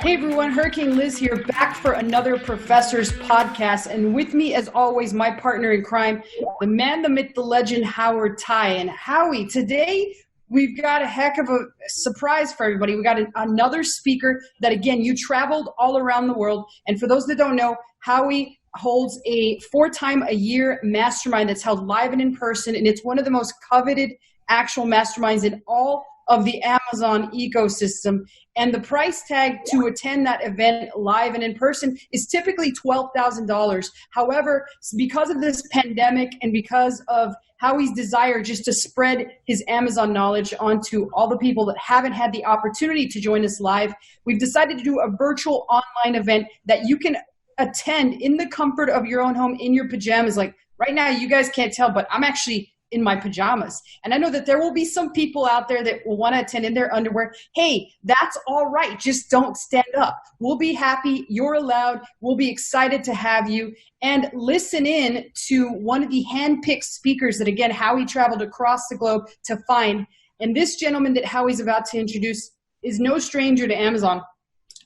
Hey everyone, Hurricane Liz here, back for another Professor's podcast. And with me, as always, my partner in crime, the man, the myth, the legend, Howard Ty. And Howie, today we've got a heck of a surprise for everybody. We got another speaker that, again, you traveled all around the world. And for those that don't know, Howie holds a 4-time-a-year mastermind that's held live and in person. And it's one of the most coveted actual masterminds in all of the Amazon ecosystem. And the price tag to attend that event live and in person is typically $12,000. However, because of this pandemic and because of Howie's desire just to spread his Amazon knowledge onto all the people that haven't had the opportunity to join us live, we've decided to do a virtual online event that you can attend in the comfort of your own home in your pajamas. Like right now, you guys can't tell, but I'm actually in my pajamas. And I know that there will be some people out there that will want to attend in their underwear. Hey, that's all right. Just don't stand up. We'll be happy. You're allowed. We'll be excited to have you. And listen in to one of the hand-picked speakers that, again, Howie traveled across the globe to find. And this gentleman that Howie's about to introduce is no stranger to Amazon.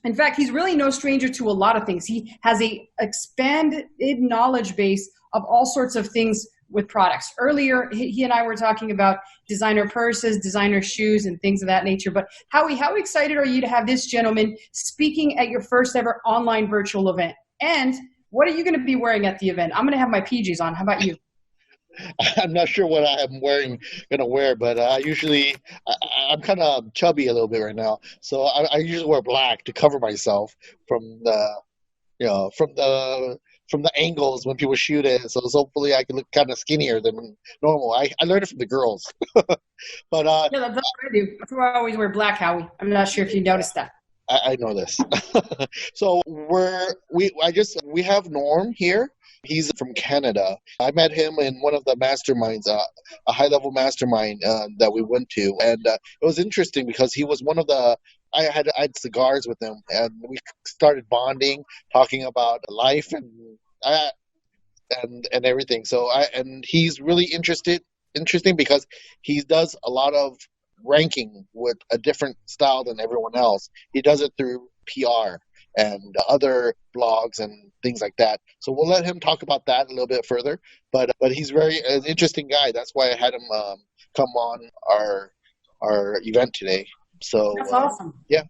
In fact, he's really no stranger to a lot of things. He has a expanded knowledge base of all sorts of things with products. Earlier, he and I were talking about designer purses, designer shoes, and things of that nature. But Howie, how excited are you to have this gentleman speaking at your first ever online virtual event? And what are you going to be wearing at the event? I'm going to have my PJs on. How about you? I'm not sure what I'm going to wear, but I'm kind of chubby a little bit right now. So I usually wear black to cover myself from from the angles when people shoot it. So hopefully I can look kind of skinnier than normal. I learned it from the girls. But yeah, that's what I do. That's why I always wear black, Howie. I'm not sure if you noticed that. I know this. So we have Norm here. He's from Canada. I met him in one of the masterminds, a high-level mastermind that we went to. And it was interesting because he was one of the I had cigars with him, and we started bonding, talking about life and everything. So he's really interesting because he does a lot of ranking with a different style than everyone else. He does it through PR and other blogs and things like that. So we'll let him talk about that a little bit further. But he's an interesting guy. That's why I had him come on our event today. So that's awesome. Yeah.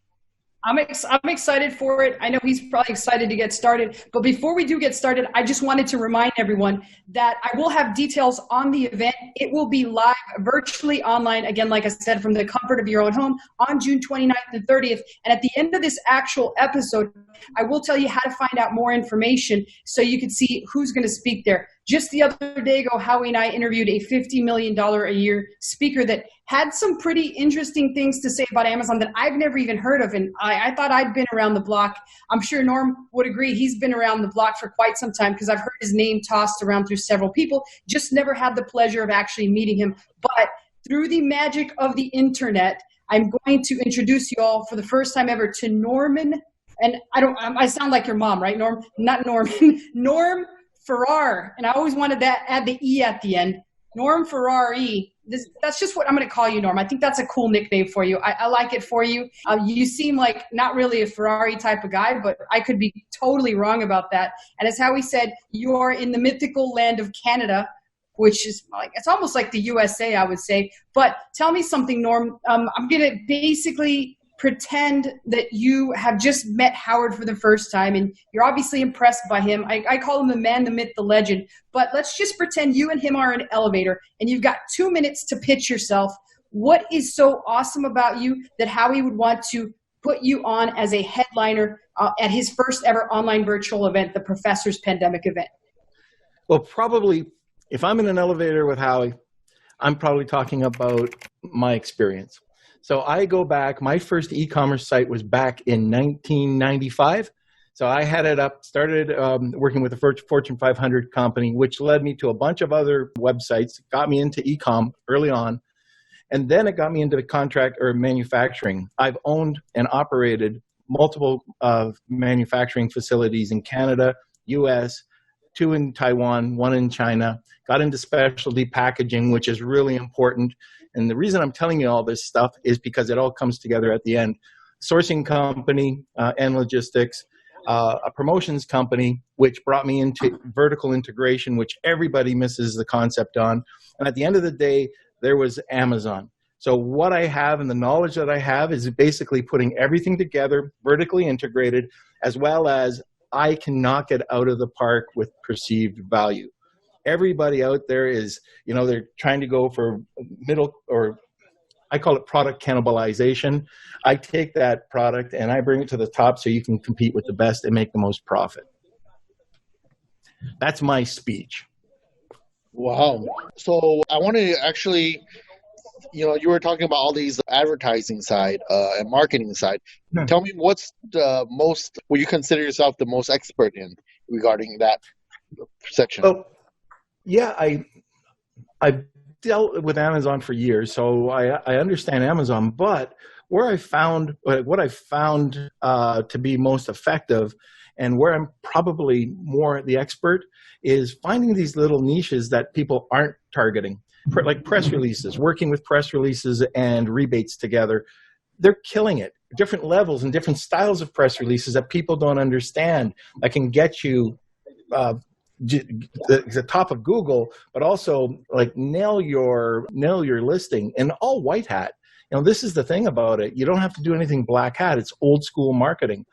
I'm excited for it. I know he's probably excited to get started. But before we do get started, I just wanted to remind everyone that I will have details on the event. It will be live virtually online, again, like I said, from the comfort of your own home on June 29th and 30th. And at the end of this actual episode, I will tell you how to find out more information so you can see who's going to speak there. Just the other day ago, Howie and I interviewed a $50 million a year speaker that had some pretty interesting things to say about Amazon that I've never even heard of. And I thought I'd been around the block. I'm sure Norm would agree. He's been around the block for quite some time because I've heard his name tossed around through several people, just never had the pleasure of actually meeting him. But through the magic of the internet, I'm going to introduce you all for the first time ever to Norman. And I sound like your mom, right, Norm? Not Norman. Norm Farrar. And I always wanted to add the E at the end. Norm Farrar E. That's just what I'm going to call you, Norm. I think that's a cool nickname for you. I like it for you. You seem like not really a Ferrari type of guy, but I could be totally wrong about that. And as Howie said, you are in the mythical land of Canada, which is it's almost like the USA, I would say. But tell me something, Norm. I'm going to basically pretend that you have just met Howard for the first time and you're obviously impressed by him. I call him the man, the myth, the legend. But let's just pretend you and him are in an elevator and you've got 2 minutes to pitch yourself. What is so awesome about you that Howie would want to put you on as a headliner at his first ever online virtual event, the Professor's Pandemic event? Well, probably if I'm in an elevator with Howie, I'm probably talking about my experience. So I go back, my first e-commerce site was back in 1995. So I had it up, started working with a Fortune 500 company, which led me to a bunch of other websites, got me into e-com early on. And then it got me into contract or manufacturing. I've owned and operated multiple manufacturing facilities in Canada, US, 2 in Taiwan, 1 in China, got into specialty packaging, which is really important. And the reason I'm telling you all this stuff is because it all comes together at the end. sourcing company and logistics, a promotions company, which brought me into vertical integration, which everybody misses the concept on. And at the end of the day, there was Amazon. So what I have and the knowledge that I have is basically putting everything together, vertically integrated, as well as I can knock it out of the park with perceived value. Everybody out there is, they're trying to go for middle, or I call it product cannibalization. I take that product and I bring it to the top so you can compete with the best and make the most profit. That's my speech. Wow. So I wanted to actually, you were talking about all these advertising side and marketing side. Tell me what you consider yourself the most expert in regarding that section? Well, yeah, I've dealt with Amazon for years, so I understand Amazon. But what I found to be most effective, and where I'm probably more the expert, is finding these little niches that people aren't targeting, like press releases, working with press releases and rebates together. They're killing it. Different levels and different styles of press releases that people don't understand that can get you the top of Google, but also like nail your listing, and all white hat. This is the thing about it. You don't have to do anything black hat. It's old school marketing.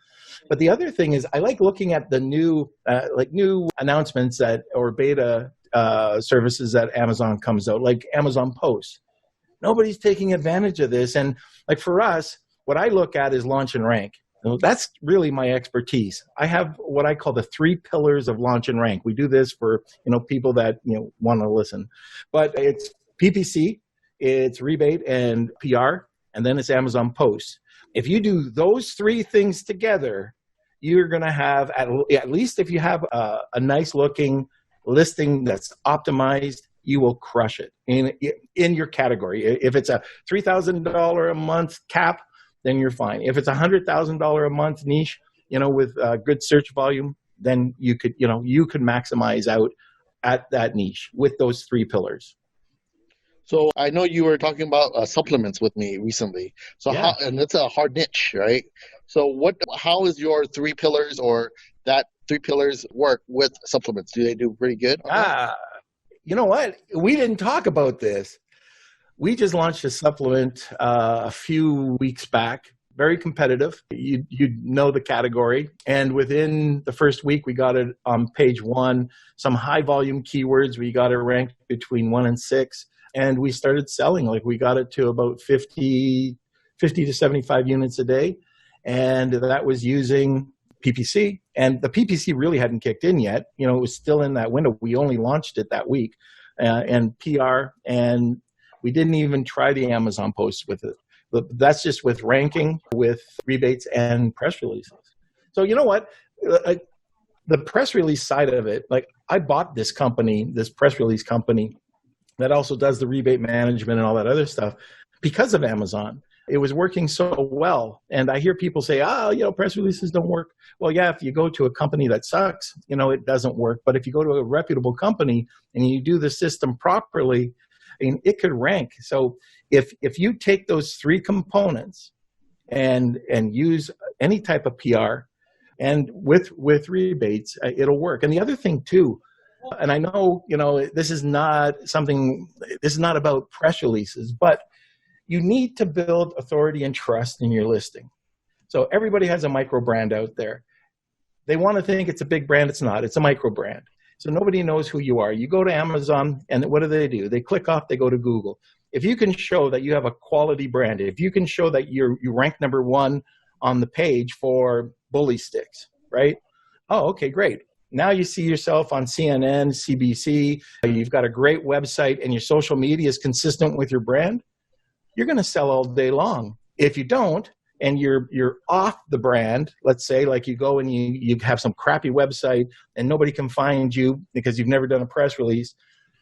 But the other thing is, I like looking at the new announcements or beta services that Amazon comes out, like Amazon Post. Nobody's taking advantage of this. And like for us, what I look at is launch and rank. That's really my expertise. I have what I call the 3 pillars of launch and rank. We do this for people that want to listen. But it's PPC, it's rebate and PR, and then it's Amazon Post. If you do those 3 things together, you're going to have, at least if you have a nice looking listing that's optimized, you will crush it in your category. If it's a $3,000 a month cap, then you're fine. If it's $100,000 a month niche, with good search volume, then you could maximize out at that niche with those 3 pillars. So I know you were talking about supplements with me recently. So yeah. And it's a hard niche, right? So how is your 3 pillars or that 3 pillars work with supplements? Do they do pretty good? You know what? We didn't talk about this. We just launched a supplement a few weeks back, very competitive. You know the category. And within the first week, we got it on page 1, some high volume keywords. We got it ranked between 1 and 6. And we started selling. Like we got it to about 50 to 75 units a day. And that was using PPC. And the PPC really hadn't kicked in yet. It was still in that window. We only launched it that week. And PR, and we didn't even try the Amazon Post with it. But that's just with ranking, with rebates, and press releases. So you know what? The press release side of it, like I bought this company, this press release company that also does the rebate management and all that other stuff because of Amazon. It was working so well. And I hear people say, press releases don't work. Well, yeah, if you go to a company that sucks, it doesn't work. But if you go to a reputable company and you do the system properly, it could rank. So if you take those 3 components and use any type of PR and with rebates, it'll work. And the other thing too, and I know, this is not about press releases, but you need to build authority and trust in your listing. So everybody has a micro brand out there. They want to think it's a big brand. It's not. It's a micro brand. So nobody knows who you are. You go to Amazon, and what do? They click off, they go to Google. If you can show that you have a quality brand, if you can show that you rank number 1 on the page for bully sticks, right? Oh, okay, great. Now you see yourself on CNN, CBC, you've got a great website, and your social media is consistent with your brand, you're going to sell all day long. If you don't, and you're off the brand, let's say, like you go and you have some crappy website and nobody can find you because you've never done a press release,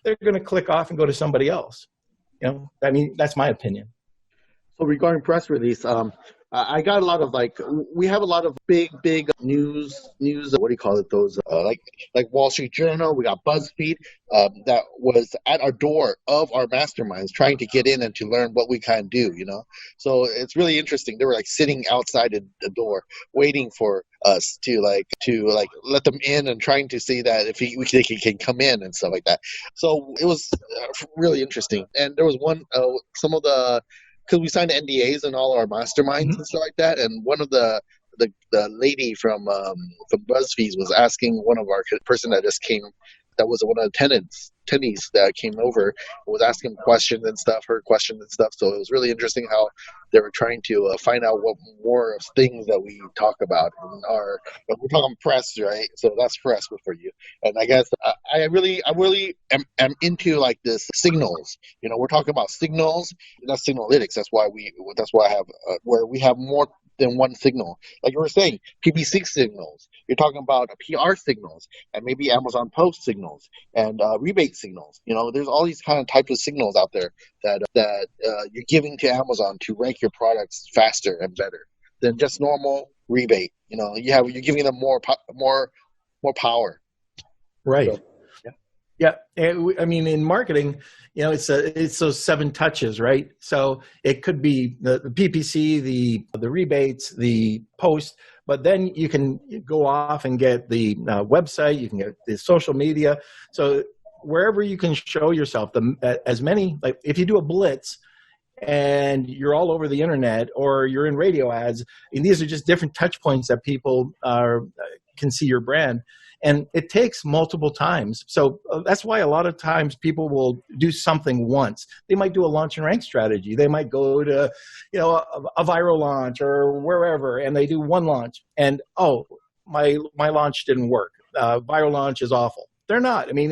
they're going to click off and go to somebody else. That's my opinion. So regarding press release, I got a lot of we have a lot of big news. What do you call it? Those like Wall Street Journal. We got BuzzFeed that was at our door of our masterminds, trying to get in and to learn what we kind of do. So it's really interesting. They were like sitting outside the door, waiting for us to let them in and trying to see that if they can come in and stuff like that. So it was really interesting. And there was one some of the because we signed NDAs in all our masterminds and stuff like that. And one of the lady from BuzzFeed was asking one of our person that just came, that was one of the attendees that came over, was asking questions and stuff, her questions and stuff. So it was really interesting how they were trying to find out what more of things that we talk about in our, we're talking press, right? So that's press for you. And I guess I really am into like this signals. We're talking about signals. That's Signalytics. That's why I have where we have more than one signal. Like you were saying, PPC signals. You're talking about PR signals and maybe Amazon post signals and rebate signals. There's all these kind of types of signals out there that you're giving to Amazon to rank your products faster and better than just normal rebate. You're giving them more power. Right. So, yeah. I mean, in marketing, it's those 7 touches, right? So it could be the PPC, the rebates, the post, but then you can go off and get the website, you can get the social media. So wherever you can show yourself, as many, like if you do a blitz and you're all over the internet or you're in radio ads, and these are just different touch points that people can see your brand. And it takes multiple times. So that's why a lot of times people will do something once. They might do a launch and rank strategy. They might go to, a viral launch or wherever, and they do one launch. And, my launch didn't work. Viral launch is awful. They're not. I mean,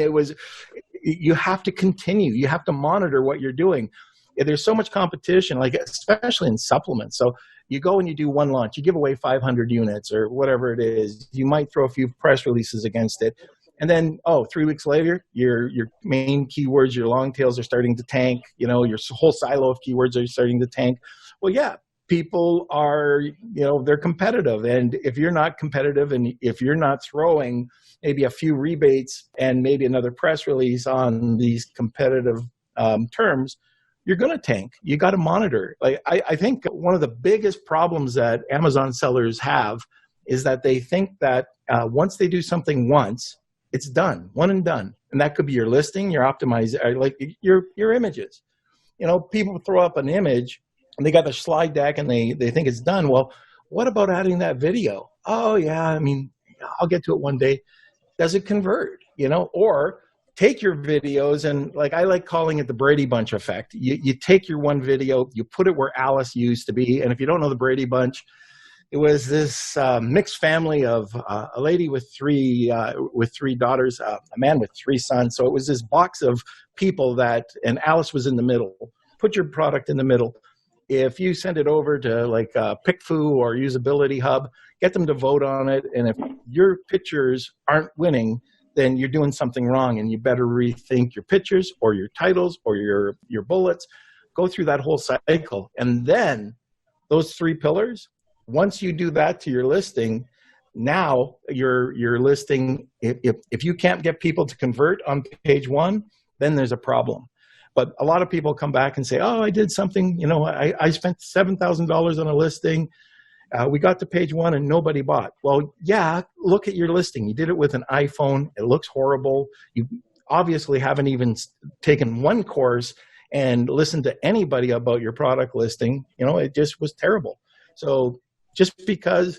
you have to continue. You have to monitor what you're doing. There's so much competition, like especially in supplements. So you go and you do one launch, you give away 500 units or whatever it is. You might throw a few press releases against it. And then, 3 weeks later, your main keywords, your long tails are starting to tank. Your whole silo of keywords are starting to tank. Well, yeah, people are, they're competitive. And if you're not competitive and if you're not throwing maybe a few rebates and maybe another press release on these competitive terms, you're going to tank. You got to monitor. Like I think one of the biggest problems that Amazon sellers have is that they think that once they do something once, it's done, one and done. And that could be your listing, your optimizer, like your images. People throw up an image and they got the slide deck and they think it's done. Well, what about adding that video? Oh yeah, I mean, I'll get to it one day. Does it convert? Or take your videos and I like calling it the Brady Bunch effect. You take your one video, you put it where Alice used to be. And if you don't know the Brady Bunch, it was this mixed family of a lady with three daughters, a man with 3 sons. So it was this box of people and Alice was in the middle. Put your product in the middle. If you send it over to PickFu or Usability Hub, get them to vote on it. And if your pictures aren't winning, then you're doing something wrong and you better rethink your pictures or your titles or your bullets. Go through that whole cycle. And then those 3 pillars, once you do that to your listing, now your listing, if you can't get people to convert on page 1, then there's a problem. But a lot of people come back and say, I did something, I spent $7,000 on a listing. We got to page 1 and nobody bought. Well, yeah, look at your listing. You did it with an iPhone. It looks horrible. You obviously haven't even taken one course and listened to anybody about your product listing. It just was terrible. So just because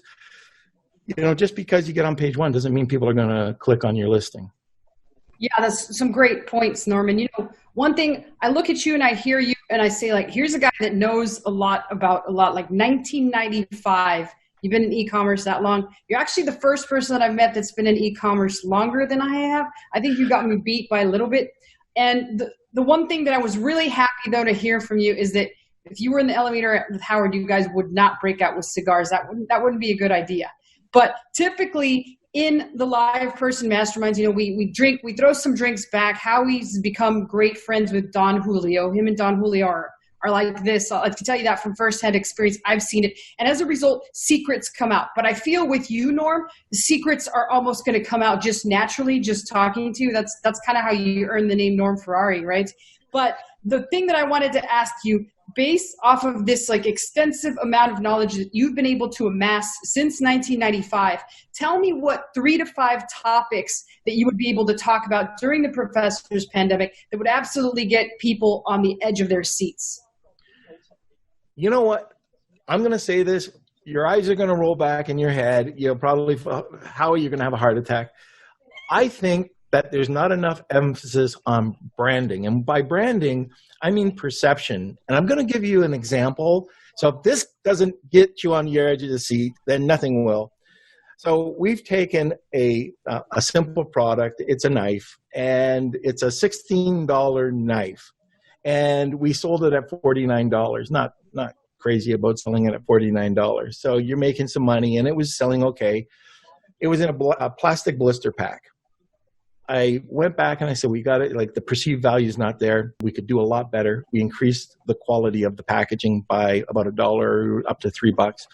you get on page 1 doesn't mean people are going to click on your listing. Yeah, that's some great points, Norman. One thing, I look at you and I hear you and I say, here's a guy that knows a lot about a lot. Like 1995, you've been in e-commerce that long. You're actually the first person that I've met that's been in e-commerce longer than I have. I think you got me beat by a little bit. And the one thing that I was really happy, though, to hear from you is that if you were in the elevator with Howard, you guys would not break out with cigars. That wouldn't be a good idea. But typically, in the live person masterminds, we drink, we throw some drinks back. Howie's become great friends with Don Julio. Him and Don Julio are are like this. I can tell you that from firsthand experience. I've seen it. And as a result, secrets come out. But I feel with you, Norm, the secrets are almost going to come out just naturally, just talking to you. That's kind of how you earn the name Norm Ferrari, right? But the thing that I wanted to ask you, based off of this like extensive amount of knowledge that you've been able to amass since 1995, tell me what 3 to 5 topics that you would be able to talk about during the professor's pandemic that would absolutely get people on the edge of their seats. You know what? I'm going to say this. Your eyes are going to roll back in your head. You'll probably, how are you going to have a heart attack? I think that there's not enough emphasis on branding. And by branding, I mean perception. And I'm going to give you an example. So if this doesn't get you on your edge of the seat, then nothing will. So we've taken a simple product. It's a knife, and it's a $16 knife. And we sold it at $49. Not crazy about selling it at $49. So you're making some money, and it was selling okay. It was in a plastic blister pack. I went back and I said, we got it. Like, the perceived value is not there. We could do a lot better. We increased the quality of the packaging by about $1 up to $3.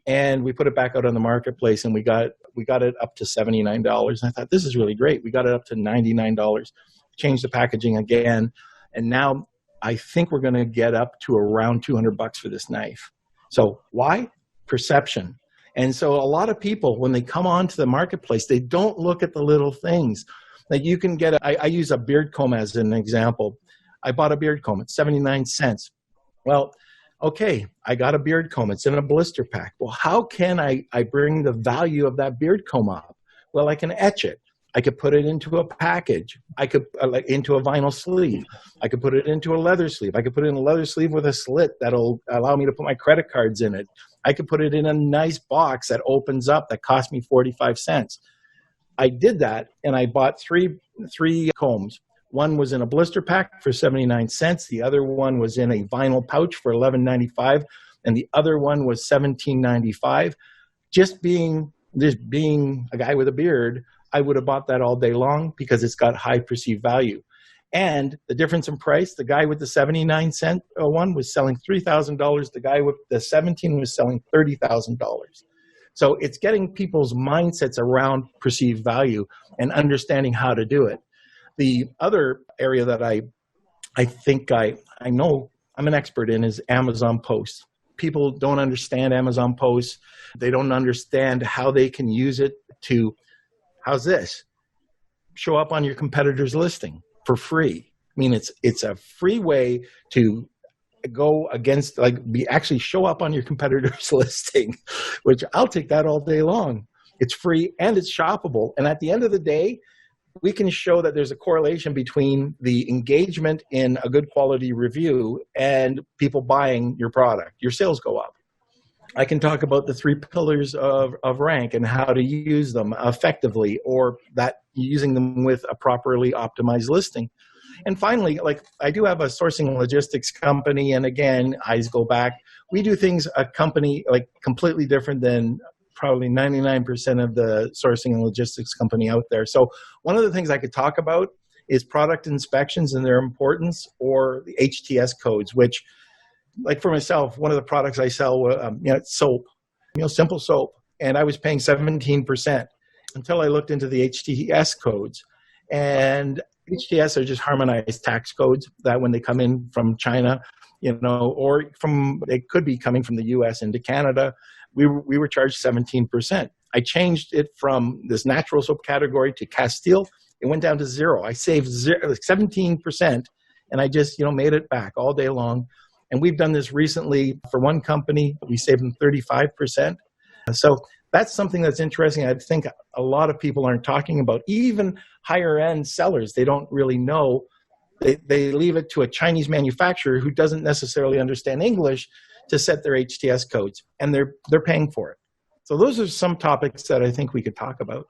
And we put it back out on the marketplace, and we got it up to $79. And I thought, this is really great. We got it up to $99. Changed the packaging again. And now I think we're going to get up to around $200 for this knife. So why? Perception. And so a lot of people, when they come onto the marketplace, they don't look at the little things. Like, you can get I use a beard comb as an example. I bought a beard comb at 79 cents. Well, okay, I got a beard comb. It's in a blister pack. Well, how can I bring the value of that beard comb up? Well, I can etch it. I could put it into a package. I could into a vinyl sleeve. I could put it into a leather sleeve. I could put it in a leather sleeve with a slit that'll allow me to put my credit cards in it. I could put it in a nice box that opens up that cost me 45 cents. I did that, and I bought three combs. One was in a blister pack for 79 cents. The other one was in a vinyl pouch for $11.95, and the other one was $17.95. Just being a guy with a beard, I would have bought that all day long because it's got high perceived value. And the difference in price, the guy with the 79-cent one was selling $3,000. The guy with the 17 was selling $30,000. So it's getting people's mindsets around perceived value and understanding how to do it. The other area that I think I know I'm an expert in is Amazon Post. People don't understand Amazon Post. They don't understand how they can use it to, how's this? Show up on your competitor's listing for free. I mean, it's a free way to go against, actually show up on your competitor's listing, which I'll take that all day long. It's free and it's shoppable. And at the end of the day, we can show that there's a correlation between the engagement in a good quality review and people buying your product. Your sales go up. I can talk about the 3 pillars of rank and how to use them effectively, or that using them with a properly optimized listing. And finally, I do have a sourcing and logistics company, and again, eyes go back. We do things, a company completely different than probably 99% of the sourcing and logistics company out there. So one of the things I could talk about is product inspections and their importance, or the HTS codes, which, like for myself, one of the products I sell, it's soap, simple soap, and I was paying 17% until I looked into the HTS codes. And HTS are just harmonized tax codes that when they come in from China, or they could be coming from the US into Canada, we were charged 17%. I changed it from this natural soap category to Castile. It went down to 0. I saved 17%, and I just, made it back all day long. And we've done this recently for one company. We saved them 35%. So that's something that's interesting. I think a lot of people aren't talking about. Even higher end sellers, they don't really know. They leave it to a Chinese manufacturer who doesn't necessarily understand English to set their HTS codes, and they're paying for it. So those are some topics that I think we could talk about.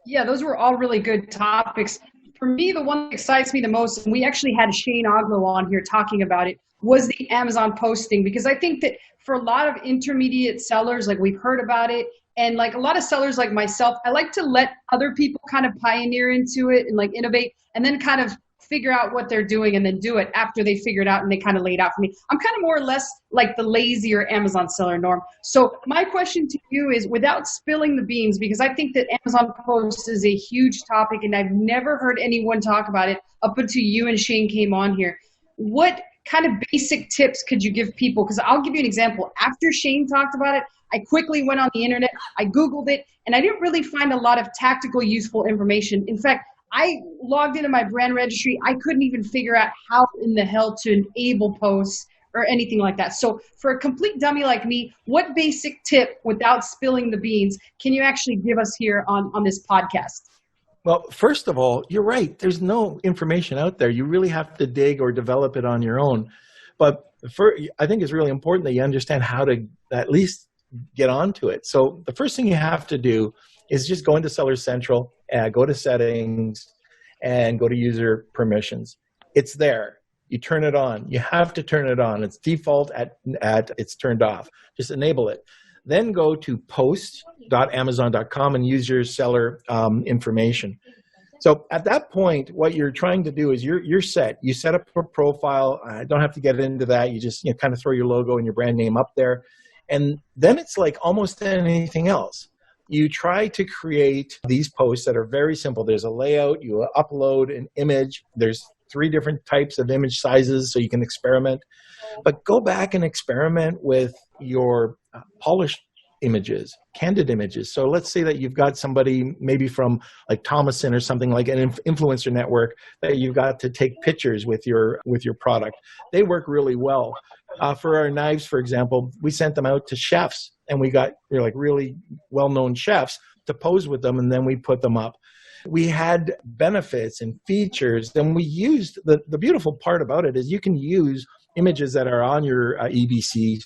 Yeah, those were all really good topics. For me, the one that excites me the most, and we actually had Shane Oglow on here talking about it, was the Amazon posting, because I think that for a lot of intermediate sellers, we've heard about it, and a lot of sellers like myself, I like to let other people kind of pioneer into it and innovate, and then kind of figure out what they're doing and then do it after they figure it out and they kind of lay it out for me. I'm kind of more or less like the lazier Amazon seller, Norm. So my question to you is, without spilling the beans, because I think that Amazon posts is a huge topic and I've never heard anyone talk about it up until you and Shane came on here. What kind of basic tips could you give people? Because I'll give you an example. After Shane talked about it, I quickly went on the internet, I Googled it, and I didn't really find a lot of tactical, useful information. In fact, I logged into my brand registry. I couldn't even figure out how in the hell to enable posts or anything like that. So for a complete dummy like me, what basic tip, without spilling the beans, can you actually give us here on this podcast? Well, first of all, you're right. There's no information out there. You really have to dig or develop it on your own. But I think it's really important that you understand how to at least get onto it. So the first thing you have to do is just go into Seller Central, go to settings, and go to user permissions. It's there. You turn it on. You have to turn it on. It's default at it's turned off. Just enable it. Then go to post.amazon.com and use your seller information. So at that point, what you're trying to do is you're set. You set up a profile. I don't have to get into that. You just kind of throw your logo and your brand name up there. And then it's like almost anything else. You try to create these posts that are very simple. There's a layout. You upload an image. There's 3 different types of image sizes so you can experiment. But go back and experiment with your polished images, candid images. So let's say that you've got somebody maybe from like Thomason or something, like an influencer network, that you've got to take pictures with your product. They work really well. For our knives, for example, we sent them out to chefs, and we got like really well-known chefs to pose with them, and then we put them up. We had benefits and features, and we used the beautiful part about it is you can use images that are on your EBC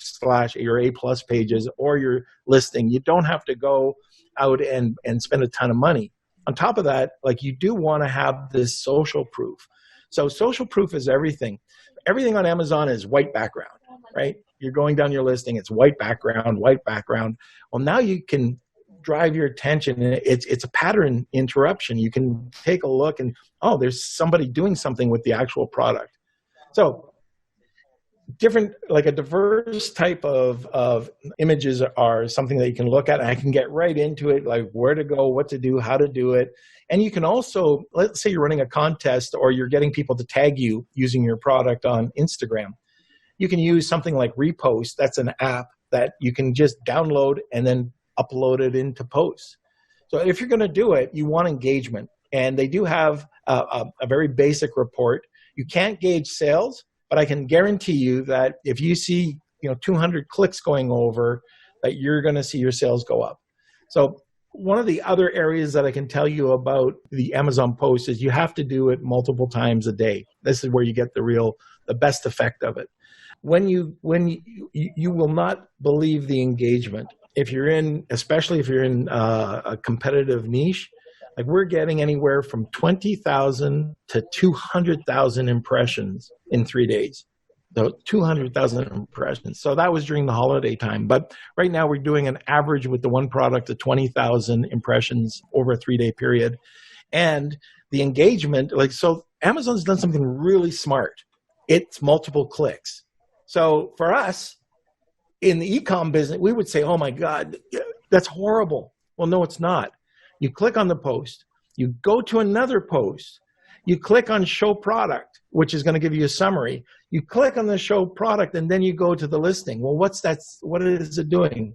/ your A+ pages or your listing. You don't have to go out and spend a ton of money. On top of that, like, you do want to have this social proof. So social proof is everything. Everything on Amazon is white background, right? You're going down your listing, it's white background, white background. Well, now you can drive your attention. It's a pattern interruption. You can take a look and, oh, there's somebody doing something with the actual product. So different, like a diverse type of images are something that you can look at, and I can get right into it, like where to go, what to do, how to do it. And you can also, let's say you're running a contest or you're getting people to tag you using your product on Instagram. You can use something like Repost. That's an app that you can just download and then upload it into posts. So if you're going to do it, you want engagement. And they do have a very basic report. You can't gauge sales, but I can guarantee you that if you see 200 clicks going over, that you're going to see your sales go up. So one of the other areas that I can tell you about the Amazon post is you have to do it multiple times a day. This is where you get the best effect of it. When you will not believe the engagement. Especially if you're in a competitive niche, like we're getting anywhere from 20,000 to 200,000 impressions in 3 days. So 200,000 impressions. So that was during the holiday time. But right now we're doing an average with the one product of 20,000 impressions over a 3-day period. And the engagement, so Amazon's done something really smart. It's multiple clicks. So for us, in the e-com business, we would say, oh my God, that's horrible. Well, no, it's not. You click on the post, you go to another post, you click on show product, which is going to give you a summary. You click on the show product and then you go to the listing. Well, what is it doing?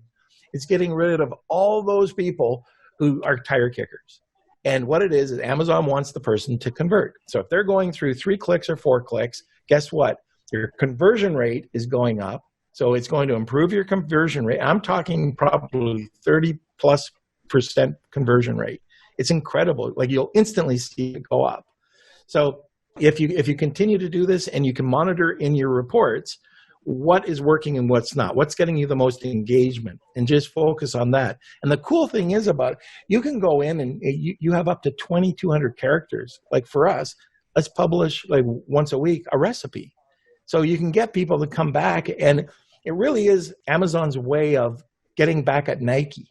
It's getting rid of all those people who are tire kickers. And what it is Amazon wants the person to convert. So if they're going through 3 clicks or 4 clicks, guess what? Your conversion rate is going up. So it's going to improve your conversion rate. I'm talking probably 30+% conversion rate. It's incredible. Like, you'll instantly see it go up. So if you continue to do this and you can monitor in your reports what is working and what's not, what's getting you the most engagement, and just focus on that. And the cool thing is about it, you can go in and you have up to 2,200 characters. Like for us, let's publish like once a week a recipe. So you can get people to come back, and it really is Amazon's way of getting back at Nike.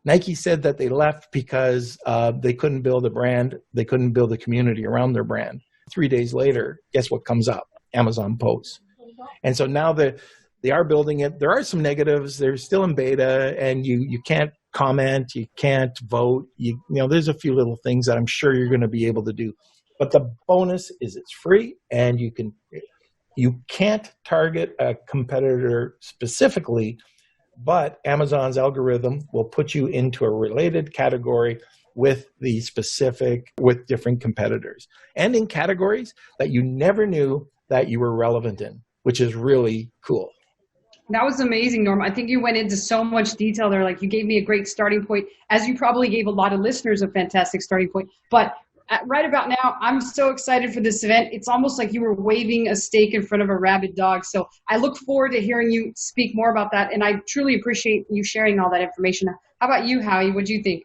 Nike said that they left because they couldn't build a brand. They couldn't build a community around their brand. 3 days later, guess what comes up? Amazon posts. And so now they are building it. There are some negatives. They're still in beta, and you can't comment, you can't vote. You know, there's a few little things that I'm sure you're going to be able to do. But the bonus is it's free, and you can't target a competitor specifically, but Amazon's algorithm will put you into a related category with different competitors, and in categories that you never knew that you were relevant in, which is really cool. That was amazing, Norm. I think you went into so much detail there. Like, you gave me a great starting point, as you probably gave a lot of listeners a fantastic starting point. But right about now, I'm so excited for this event. It's almost like you were waving a steak in front of a rabid dog. So I look forward to hearing you speak more about that. And I truly appreciate you sharing all that information. How about you, Howie? What do you think?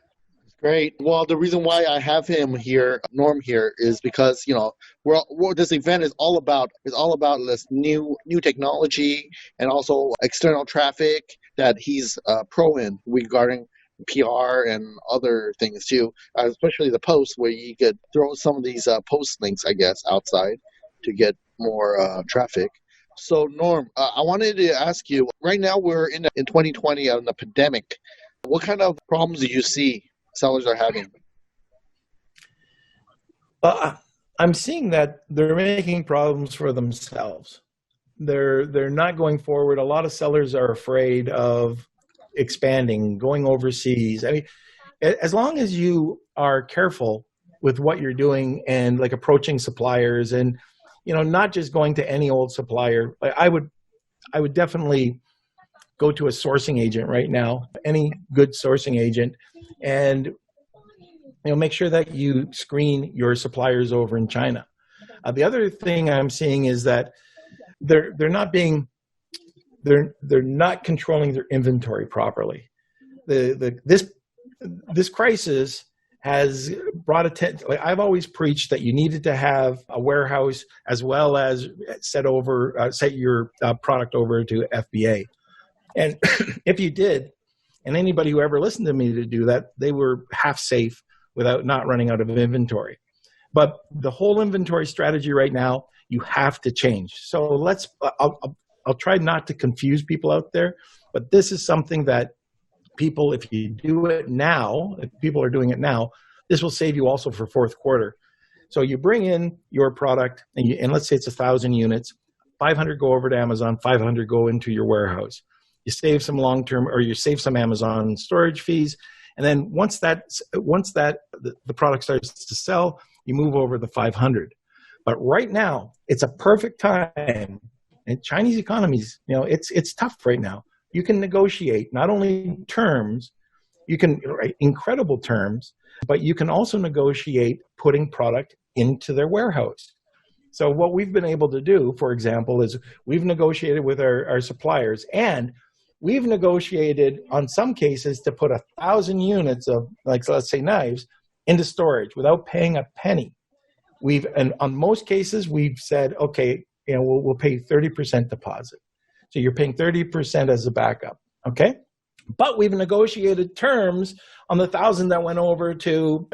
Great. Well, the reason why I have him here, Norm here, is because, you know, what this event is all about this new technology and also external traffic that he's pro in regarding PR and other things too, especially the posts where you could throw some of these post links, I guess, outside to get more traffic. So, Norm, I wanted to ask you, right now we're in 2020 on the pandemic. What kind of problems do you see sellers are having? I'm seeing that they're making problems for themselves. They're not going forward. A lot of sellers are afraid of expanding, going overseas. I mean, as long as you are careful with what you're doing and like approaching suppliers, and you know, not just going to any old supplier. I would definitely go to a sourcing agent right now, any good sourcing agent, and make sure that you screen your suppliers over in China. The other thing I'm seeing is that they're not controlling their inventory properly. This crisis has brought attention. Like, I've always preached that you needed to have a warehouse as well as set your product over to FBA. And if you did, and anybody who ever listened to me to do that, they were half safe without not running out of inventory. But the whole inventory strategy right now, you have to change. So I'll try not to confuse people out there, but this is something that people, if you do it now, if people are doing it now, this will save you also for fourth quarter. So you bring in your product, and let's say it's 1,000 units, 500 go over to Amazon, 500 go into your warehouse. You save some you save some Amazon storage fees, and then once the product starts to sell, you move over the 500. But right now, it's a perfect time. And Chinese economies, it's tough right now. You can negotiate not only terms, you can write incredible terms, but you can also negotiate putting product into their warehouse. So what we've been able to do, for example, is we've negotiated with our suppliers, and we've negotiated on some cases to put 1,000 units of, like, let's say, knives into storage without paying a penny. And on most cases, we've said, okay, we'll pay 30% deposit. So you're paying 30% as a backup, okay? But we've negotiated terms on the 1,000 that went over to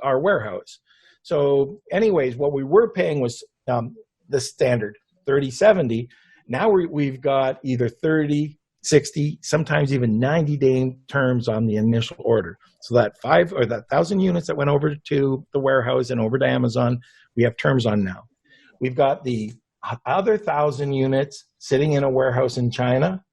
our warehouse. So anyways, what we were paying was the standard 30/70. Now we've got either 30, 60, sometimes even 90-day terms on the initial order. So that 1,000 units that went over to the warehouse and over to Amazon, we have terms on now. We've got the other 1,000 units sitting in a warehouse in China.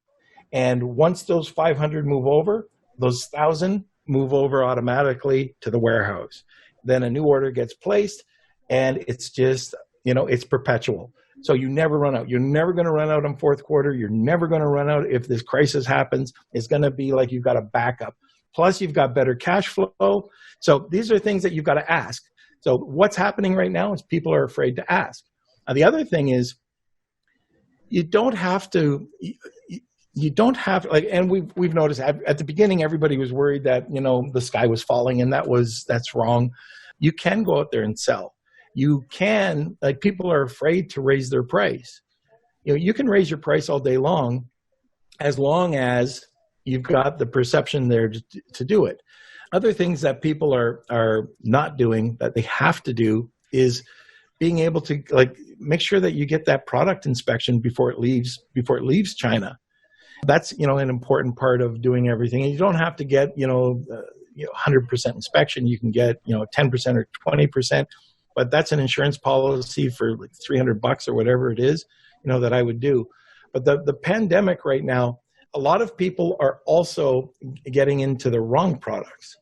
And once those 500 move over, those 1,000 move over automatically to the warehouse. Then a new order gets placed, and it's just, it's perpetual. So you never run out. You're never going to run out in fourth quarter. You're never going to run out if this crisis happens. It's going to be like you've got a backup. Plus, you've got better cash flow. So these are things that you've got to ask. So what's happening right now is people are afraid to ask. The other thing is you don't have and we've noticed at the beginning, everybody was worried that, the sky was falling, and that's wrong. You can go out there and sell. You can, people are afraid to raise their price. You can raise your price all day long as you've got the perception there to do it. Other things that people are not doing that they have to do is being able to like make sure that you get that product inspection before it leaves China. That's, an important part of doing everything. And you don't have to get, 100% inspection. You can get, 10% or 20%, but that's an insurance policy for like $300 or whatever it is, that I would do. But the pandemic right now, a lot of people are also getting into the wrong products.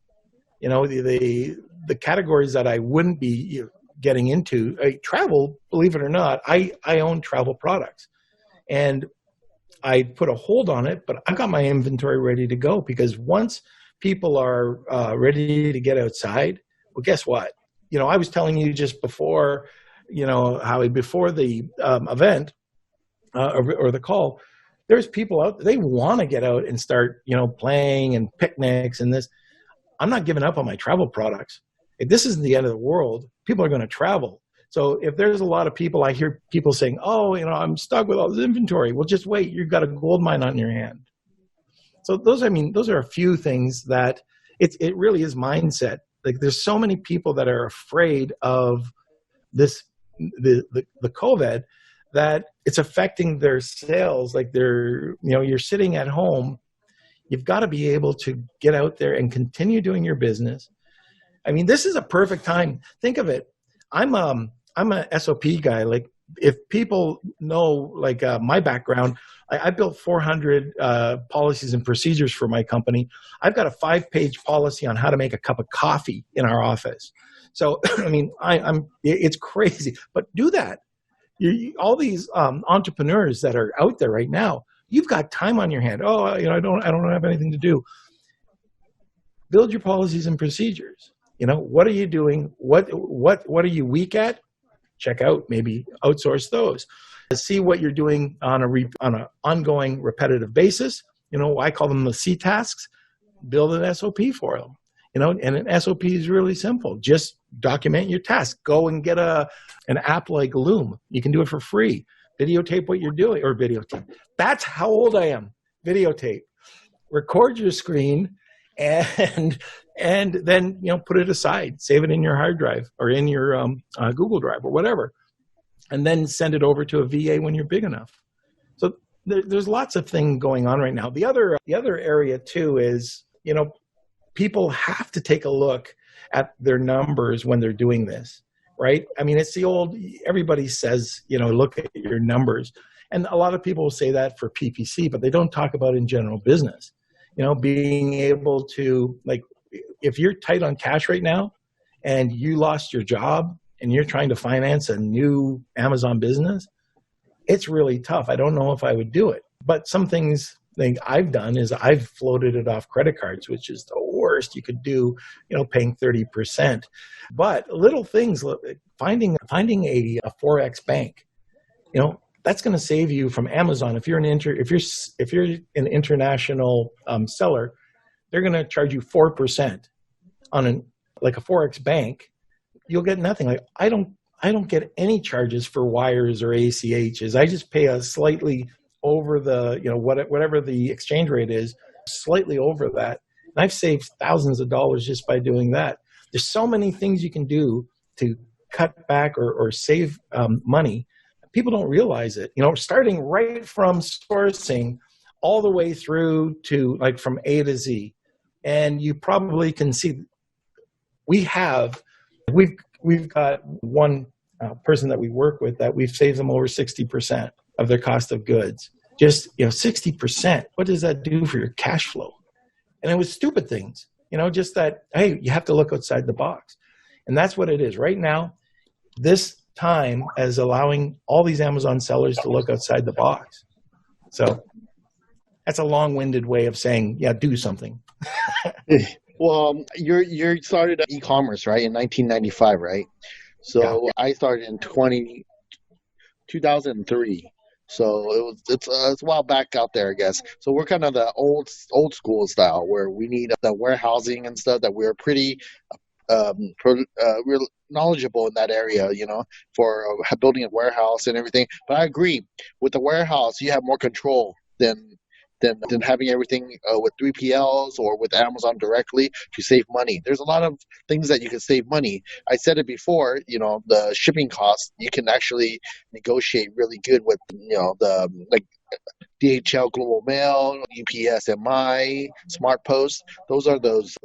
The categories that I wouldn't be getting into, travel, believe it or not, I own travel products. And I put a hold on it, but I've got my inventory ready to go, because once people are ready to get outside, well, guess what? I was telling you just before, Howie, before the event or the call, there's people out, they want to get out and start, playing and picnics and this. I'm not giving up on my travel products. If this isn't the end of the world, people are going to travel. So if there's a lot of people, I hear people saying, oh, I'm stuck with all this inventory. Well, just wait. You've got a gold mine on your hand. So those are a few things that it really is mindset. Like, there's so many people that are afraid of the COVID, that it's affecting their sales. Like, you're sitting at home. You've got to be able to get out there and continue doing your business. I mean, this is a perfect time. Think of it. I'm a SOP guy. Like, if people know, like, my background, I built 400 policies and procedures for my company. I've got a 5-page policy on how to make a cup of coffee in our office. So, I mean, it's crazy, but do that. All these entrepreneurs that are out there right now, you've got time on your hand. Oh, I don't have anything to do. Build your policies and procedures. What are you doing? What are you weak at? Check out, maybe outsource those. See what you're doing on an ongoing repetitive basis. I call them the C tasks. Build an SOP for them. And an SOP is really simple. Just document your task. Go and get an app like Loom. You can do it for free. Videotape what you're doing, or videotape. That's how old I am. Videotape. Record your screen, and then put it aside. Save it in your hard drive or in your Google Drive or whatever, and then send it over to a VA when you're big enough. So there's lots of things going on right now. The other area too is, people have to take a look at their numbers when they're doing this, right? I mean, it's the old, everybody says, look at your numbers. And a lot of people will say that for PPC, but they don't talk about in general business. Being able to, like, if you're tight on cash right now and you lost your job and you're trying to finance a new Amazon business, it's really tough. I don't know if I would do it. But some things I've done is I've floated it off credit cards, which is the worst you could do, paying 30%. But little things, finding a Forex bank, that's going to save you from Amazon. If you're an international seller, they're going to charge you 4% on a Forex bank. You'll get nothing. Like, I don't get any charges for wires or ACHs. I just pay a slightly over the, whatever the exchange rate is, slightly over that. And I've saved thousands of dollars just by doing that. There's so many things you can do to cut back or save money. People don't realize it, starting right from sourcing all the way through to, like, from A to Z. And you probably can see we've got one person that we work with that we've saved them over 60% of their cost of goods. Just, 60%. What does that do for your cash flow? And it was stupid things, just that, hey, you have to look outside the box. And that's what it is right now. This time as allowing all these Amazon sellers to look outside the box. So that's a long-winded way of saying, yeah, do something. Well, you started e-commerce, right, in 1995, right? So yeah. I started in 2003. So it's a while back out there, I guess. So we're kind of the old school style where we need the warehousing and stuff, that we're pretty we're knowledgeable in that area, for building a warehouse and everything. But I agree with the warehouse, you have more control than than having everything with 3PLs or with Amazon directly to save money. There's a lot of things that you can save money. I said it before, the shipping costs, you can actually negotiate really good with, the like DHL Global Mail, UPS MI, Smart Post. Those are those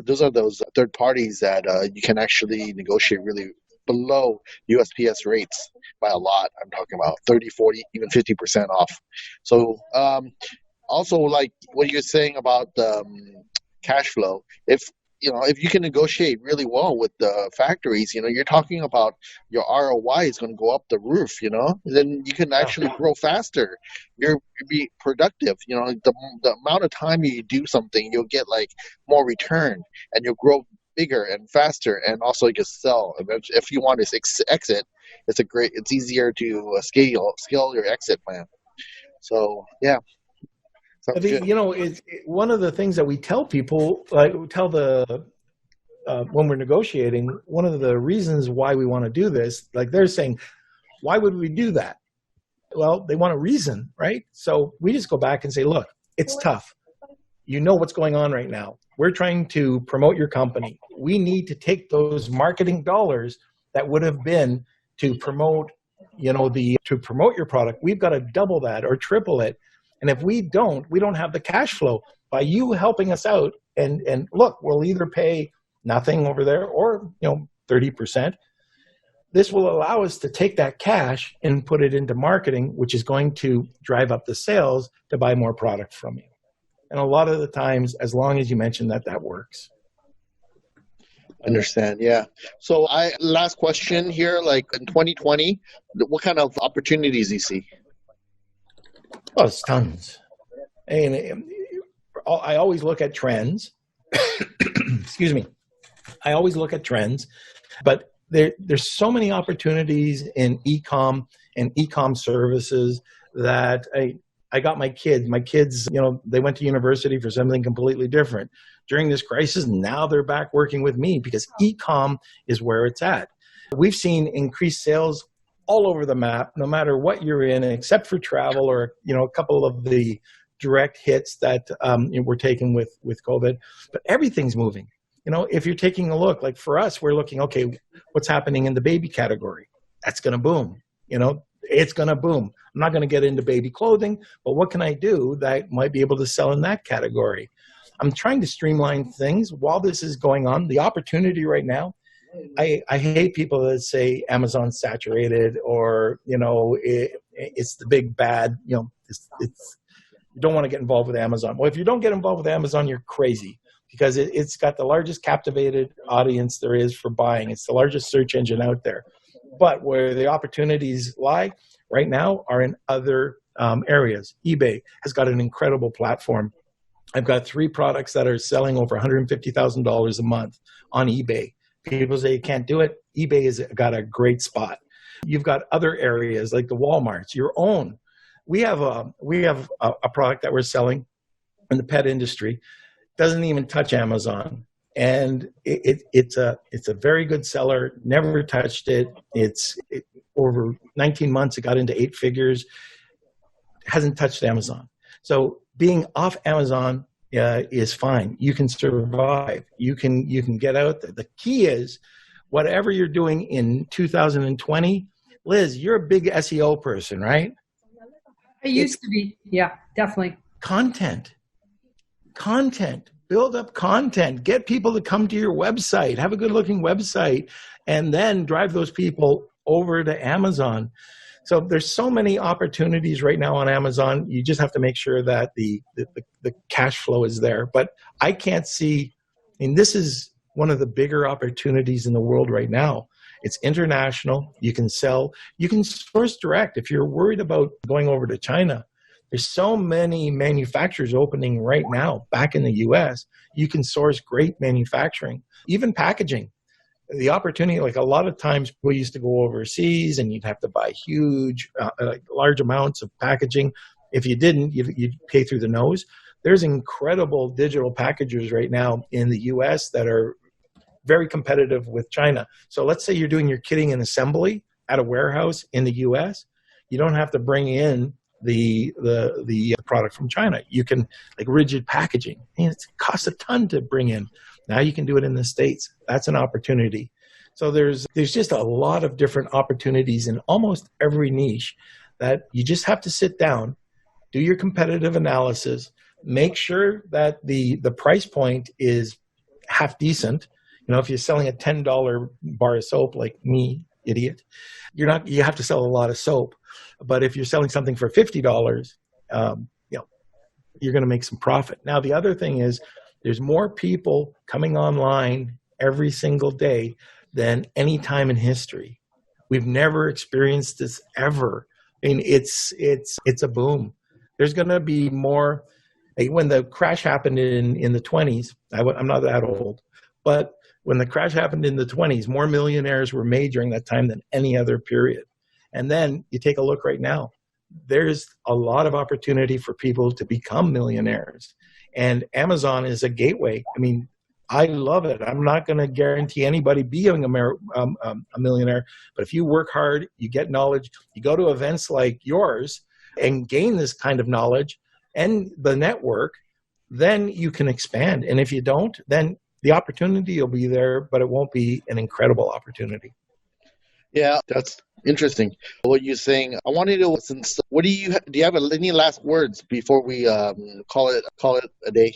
third parties that you can actually negotiate really below USPS rates by a lot. I'm talking about 30, 40, even 50% off. So also, like what you're saying about cash flow, if you can negotiate really well with the factories, you're talking about your ROI is going to go up the roof, then you can actually grow faster. You'll be productive. The amount of time you do something, you'll get like more return, and you'll grow bigger and faster, and also you can sell. If you want to exit, it's easier to scale your exit plan. So yeah. One of the things that we tell people, when we're negotiating, one of the reasons why we want to do this, like they're saying, why would we do that? Well, they want a reason, right? So we just go back and say, look, it's tough. You know what's going on right now. We're trying to promote your company. We need to take those marketing dollars that would have been to promote, to promote your product. We've got to double that or triple it. And if we don't have the cash flow. By you helping us out, and look, we'll either pay nothing over there or 30%. This will allow us to take that cash and put it into marketing, which is going to drive up the sales to buy more product from you. And a lot of the times, as long as you mention that works. Understand, yeah. So last question here, like in 2020, what kind of opportunities do you see? Oh, it's tons. And I always look at trends. Excuse me. I always look at trends, but there's so many opportunities in e-com and e-com services that I got my kids. My kids, they went to university for something completely different. During this crisis, now they're back working with me because e-com is where it's at. We've seen increased sales all over the map, no matter what you're in, except for travel or, a couple of the direct hits that we're taking with COVID. But everything's moving. If you're taking a look, like for us, we're looking, okay, what's happening in the baby category? That's going to boom. It's going to boom. I'm not going to get into baby clothing, but what can I do that might be able to sell in that category? I'm trying to streamline things while this is going on. The opportunity right now, I hate people that say Amazon's saturated or, it's the big bad, it's you don't want to get involved with Amazon. Well, if you don't get involved with Amazon, you're crazy because it's got the largest captivated audience there is for buying. It's the largest search engine out there. But where the opportunities lie right now are in other areas. eBay has got an incredible platform. I've got 3 products that are selling over $150,000 a month on eBay. People say you can't do it. eBay has got a great spot. You've got other areas like the Walmarts, your own. We have a product that we're selling in the pet industry. Doesn't even touch Amazon, and it's a very good seller. Never touched it. Over 19 months, it got into 8 figures. Hasn't touched Amazon. So being off Amazon is fine. You can survive. You can get out there. The key is whatever you're doing in 2020. Liz, you're a big SEO person, right? I used to be. Yeah, definitely. Content. Build up content. Get people to come to your website. Have a good looking website and then drive those people over to Amazon. So there's so many opportunities right now on Amazon. You just have to make sure that the cash flow is there. But I can't see, this is one of the bigger opportunities in the world right now. It's international. You can sell. You can source direct. If you're worried about going over to China, there's so many manufacturers opening right now back in the U.S. You can source great manufacturing, even packaging. The opportunity, like a lot of times we used to go overseas and you'd have to buy huge, large amounts of packaging. If you didn't, you'd pay through the nose. There's incredible digital packagers right now in the U.S. that are very competitive with China. So let's say you're doing your kitting and assembly at a warehouse in the U.S. You don't have to bring in the product from China. You can, like rigid packaging. It costs a ton to bring in. Now you can do it in the States. That's an opportunity. So there's just a lot of different opportunities in almost every niche that you just have to sit down, do your competitive analysis, make sure that the price point is half decent. If you're selling a $10 bar of soap like me, idiot, you have to sell a lot of soap. But if you're selling something for $50, you're going to make some profit. Now, the other thing is there's more people coming online every single day than any time in history. We've never experienced this ever. I mean, it's a boom. There's going to be more. When the crash happened in the 20s, I'm not that old, but when the crash happened in the 20s, more millionaires were made during that time than any other period. And then you take a look right now, there's a lot of opportunity for people to become millionaires. And Amazon is a gateway. I mean, I love it. I'm not going to guarantee anybody being a millionaire, but if you work hard, you get knowledge, you go to events like yours and gain this kind of knowledge and the network, then you can expand. And if you don't, then the opportunity will be there, but it won't be an incredible opportunity. Yeah, that's interesting. What you're saying. I wanted to listen. Do you have any last words before we call it a day?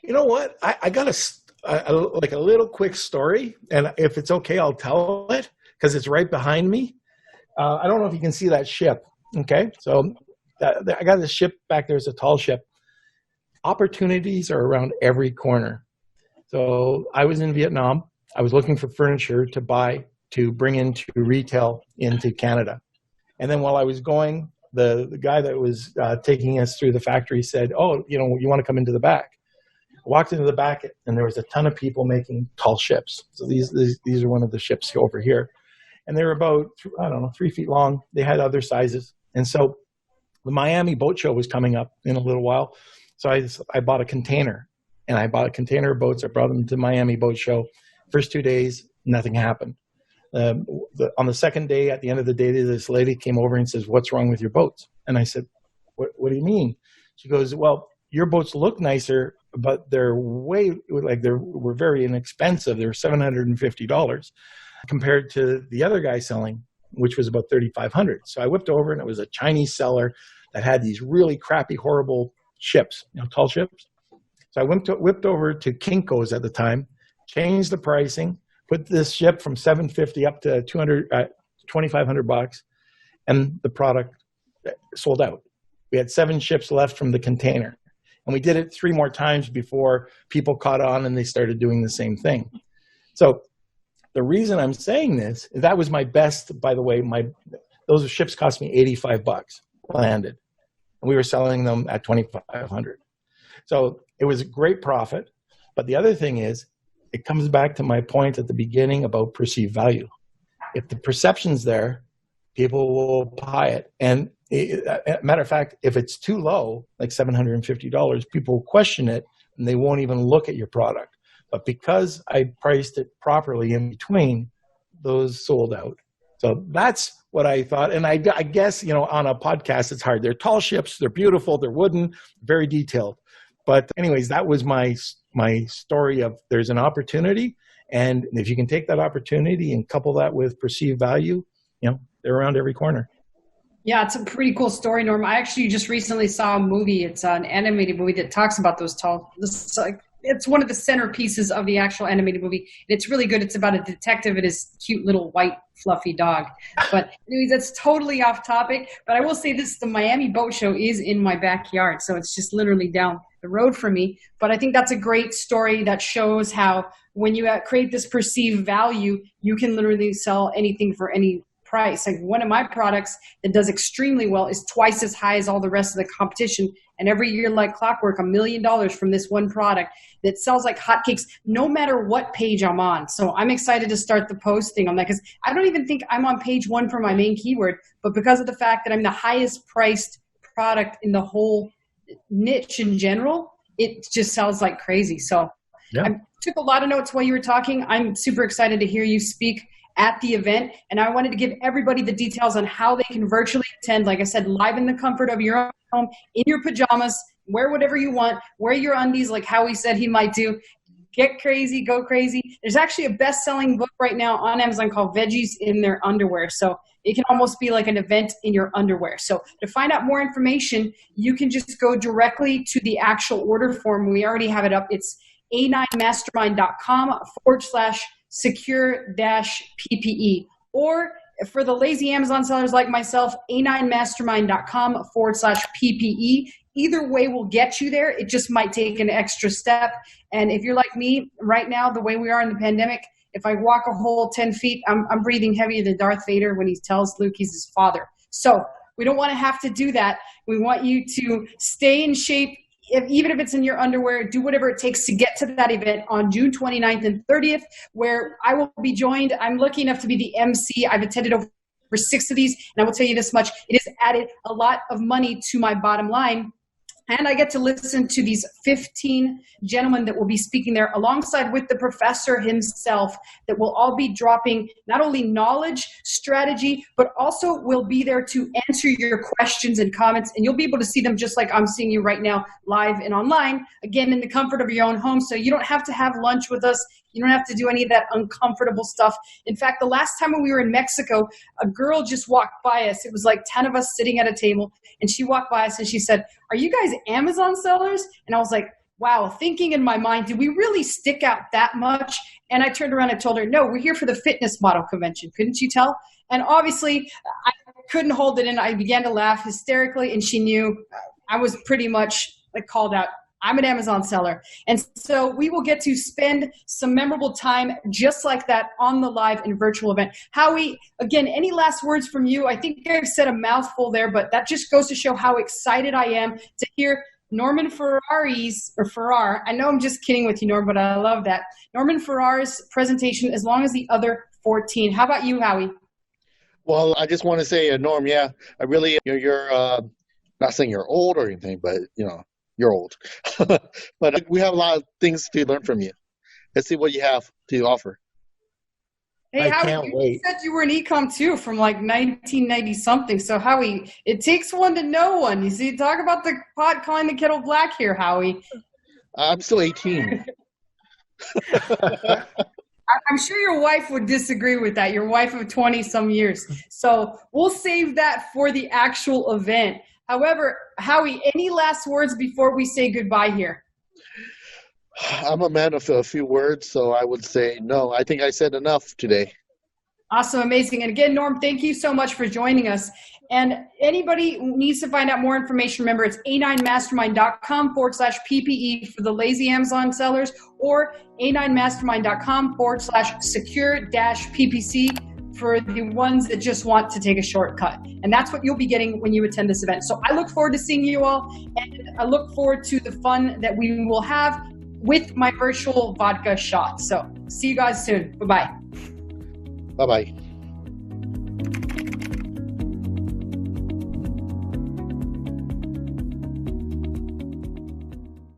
You know what? I got a little quick story, and if it's okay, I'll tell it because it's right behind me. I don't know if you can see that ship. Okay, so I got this ship back there. It's a tall ship. Opportunities are around every corner. So I was in Vietnam. I was looking for furniture to bring into retail into Canada. And then while I was going, the guy that was taking us through the factory said, "Oh, you want to come into the back?" I walked into the back, and there was a ton of people making tall ships. So these are one of the ships over here. And they were about, 3 feet long. They had other sizes. And so the Miami Boat Show was coming up in a little while. So I bought a container, and I bought a container of boats. I brought them to Miami Boat Show. First 2 days, nothing happened. On the second day, at the end of the day, this lady came over and says, "What's wrong with your boats?" And I said, What do you mean? She goes, "Well, your boats look nicer, but they're we're very inexpensive. They're $750 compared to the other guy selling, which was about $3,500. So I whipped over, and it was a Chinese seller that had these really crappy, horrible ships, tall ships. So I whipped over to Kinko's at the time, changed the pricing, put this ship from $750 up to $2,500, and the product sold out. We had 7 ships left from the container. And we did it 3 more times before people caught on and they started doing the same thing. So the reason I'm saying this, that was my best, by the way, those ships cost me $85 landed. And we were selling them at $2,500. So it was a great profit. But the other thing is, it comes back to my point at the beginning about perceived value. If the perception's there, people will buy it. And matter of fact, if it's too low, like $750, people will question it and they won't even look at your product. But because I priced it properly in between, those sold out. So that's what I thought. And I guess, on a podcast, it's hard. They're tall ships. They're beautiful. They're wooden, very detailed. But anyways, that was my story of there's an opportunity. And if you can take that opportunity and couple that with perceived value, they're around every corner. Yeah, it's a pretty cool story, Norm. I actually just recently saw a movie. It's an animated movie that talks about those it's one of the centerpieces of the actual animated movie. And it's really good. It's about a detective and his cute little white fluffy dog. But anyways, that's totally off topic. But I will say this, the Miami Boat Show is in my backyard. So it's just literally down the road from me. But I think that's a great story that shows how when you create this perceived value, you can literally sell anything for any price. Like one of my products that does extremely well is twice as high as all the rest of the competition. And every year, like clockwork, $1 million from this one product that sells like hotcakes, no matter what page I'm on. So I'm excited to start the posting on that because I don't even think I'm on page 1 for my main keyword, but because of the fact that I'm the highest priced product in the whole niche in general, it just sells like crazy. So yeah. I took a lot of notes while you were talking. I'm super excited to hear you speak at the event. And I wanted to give everybody the details on how they can virtually attend, like I said, live in the comfort of your own home, in your pajamas, wear whatever you want, wear your undies like Howie said he might do. Get crazy, go crazy. There's actually a best-selling book right now on Amazon called Veggies in Their Underwear. So it can almost be like an event in your underwear. So to find out more information, you can just go directly to the actual order form. We already have it up. It's a9mastermind.com/secure-PPE. Or for the lazy Amazon sellers like myself, a9mastermind.com/PPE. Either way will get you there. It just might take an extra step. And if you're like me right now, the way we are in the pandemic, if I walk a whole 10 feet, I'm breathing heavier than Darth Vader when he tells Luke he's his father. So we don't want to have to do that. We want you to stay in shape, even if it's in your underwear. Do whatever it takes to get to that event on June 29th and 30th, where I will be joined. I'm lucky enough to be the MC. I've attended over 6 of these, and I will tell you this much. It has added a lot of money to my bottom line. And I get to listen to these 15 gentlemen that will be speaking there alongside with the professor himself, that will all be dropping not only knowledge, strategy, but also will be there to answer your questions and comments. And you'll be able to see them just like I'm seeing you right now, live and online, again, in the comfort of your own home. So you don't have to have lunch with us. You don't have to do any of that uncomfortable stuff. In fact, the last time when we were in Mexico, a girl just walked by us. It was like 10 of us sitting at a table, and she walked by us and she said, "Are you guys Amazon sellers?" And I was like, wow, thinking in my mind, did we really stick out that much? And I turned around and told her, no, we're here for the fitness model convention. Couldn't you tell? And obviously, I couldn't hold it in. I began to laugh hysterically, and she knew I was pretty much like called out. I'm an Amazon seller. And so we will get to spend some memorable time just like that on the live and virtual event. Howie, again, any last words from you? I think I've said a mouthful there, but that just goes to show how excited I am to hear Norman Farrar. I know I'm just kidding with you, Norm, but I love that. Norman Farrar's presentation, as long as the other 14. How about you, Howie? Well, I just want to say, Norm, yeah, I really, you're not saying you're old or anything, but, you're old. But we have a lot of things to learn from you. Let's see what you have to offer. Hey, Howie, you said you were an ecom too from like 1990 something. So Howie, it takes one to know one. You see, talk about the pot calling the kettle black here, Howie. I'm still 18. I'm sure your wife would disagree with that. Your wife of 20 some years. So we'll save that for the actual event. However, Howie, any last words before we say goodbye here? I'm a man of a few words, so I would say no. I think I said enough today. Awesome, amazing. And again, Norm, thank you so much for joining us. And anybody who needs to find out more information, remember it's a9mastermind.com/PPE for the lazy Amazon sellers, or a9mastermind.com/secure-PPC for the ones that just want to take a shortcut. And that's what you'll be getting when you attend this event. So I look forward to seeing you all, and I look forward to the fun that we will have with my virtual vodka shot. So see you guys soon. Bye-bye. Bye-bye.